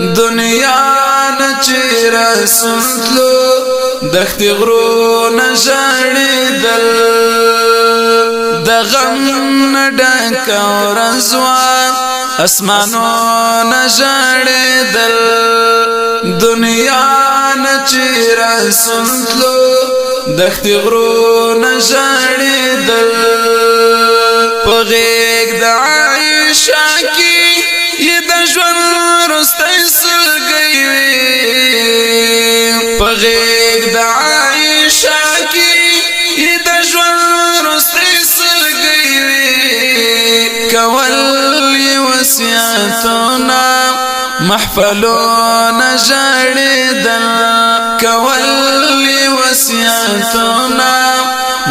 دنیا نچی رسولتلو دخت غرون ژړېدل د غم ډک ورځوا اسمانونه ژړېدل دنیا نچی رسولتلو دخت غرونه ژړېدل په غېږ د عایشه کې یې د ژوند وروستی سلګۍ وې په غېږ د عایشه کې یې د ژوند وروستی سلګۍ وې کول یې وصیتونه محفلونه ژړېدل کول یې وصیتونه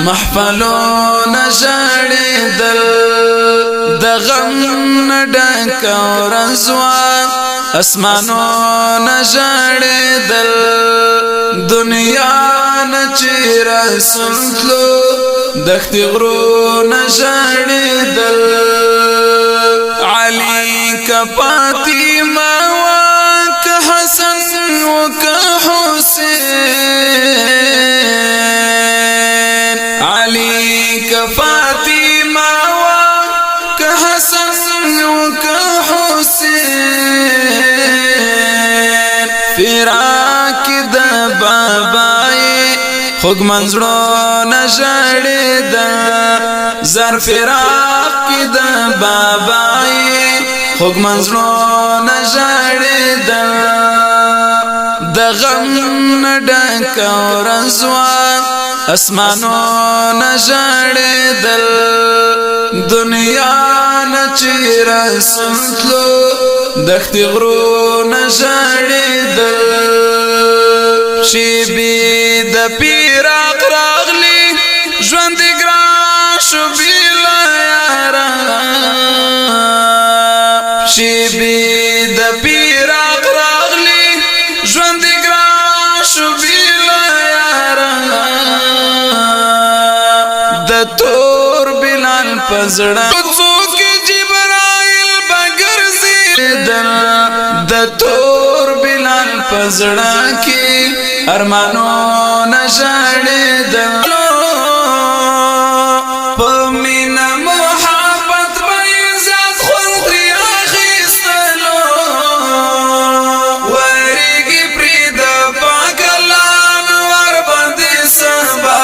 محفلونه ژړېدل د غم ډک ورځوا اسمانونه ژړېدل دنیا نچی رسولتلو دښت غرونه ژړېدل علي که فاطمه وا که حسن و که حسین علي که فاطمه وا که حسن و که حسین فراق د بابای خوږ منځړونه ژړېدل زر فراق د بابای خوږ منځړونه ژړېدل د غم ډک ورځوا اسمانونه ژړېدل دنیا نچی رسولتلو دښت غرونه ژړېدل شیبې د فراق راغلي ژوند ګران شو بېله یاره شیبې د فراق راغلي ژوند ګران شو بېله یاره د تور بلال په زړه څوک جبرائیل به ګرځېدل د تور بلال په زړه کې ارمانونه ژړېدل په مینه محبت به یې زیات خوند ترې اخیستلو ورېږي پرې د پاک الله انوار باندې سبا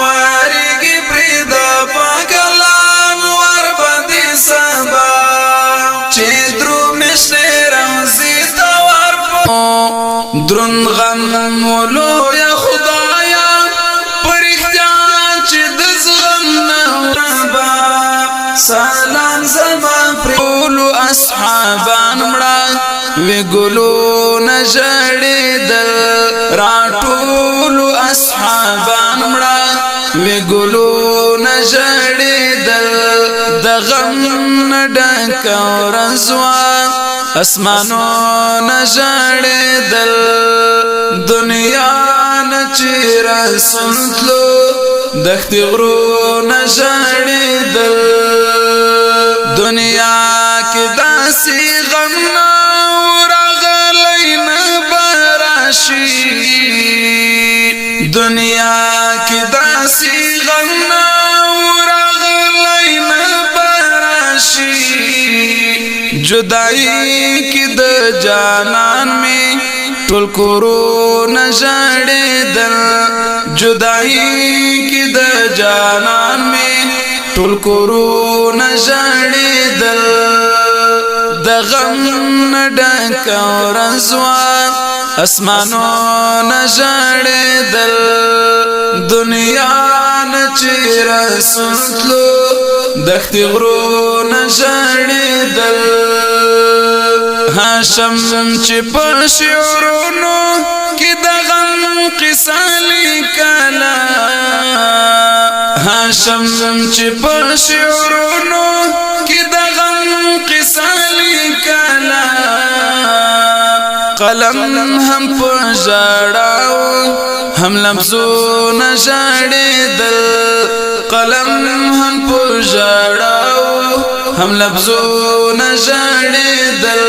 ورېږي پرې د پاک الله انوار باندې سبا چې درومې شنې رمزي ته درون غم ولویا خدایا پرختیا چې د زغم نه ربا سلام زما پرولو اصحابان مړه وی ګلونه ژړېدل راټولو اصحابان مړه وی ګلونه ژړېدل د غم ډک ورځوا اسمانونه ژړېدل دنیا نچی رسولتلو دښت غرونه ژړېدل دنیا کې داسې غم نه راغلی نه به راشي دنیا کې داسې غم نه راغلی نه به راشي جدائی کی د جانان می ټول کورونه ژړېدل جدائی کی د جانان می ټول کورونه ژړېدل د غم ډک ورځوا اسمانونه ژړېدل دنیا نچی رسولتلو دښت غرونه ژړېدل هاشم چې په شعرونو کې د غم قصه لیکله هاشم چې په شعرونو کې د غم قصه لیکله قلم هم په ژړاو هم لمسونه ژړېدل قلم هم په ژړاو هم لفظونه ژړېدل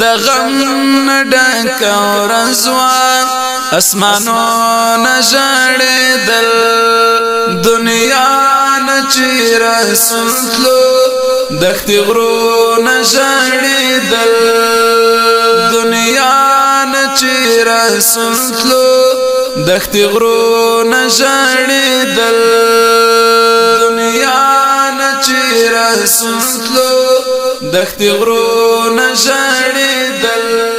د غم ډک ورځوا اسمانو نژړېدل دنیا نچې رسول تلو دښتې غرونه ژړېدل دنیا نچې رسول تلو دښتې غرونه ژړېدل دنیا نچې رسول تلو دښتې غرونه ژړېدل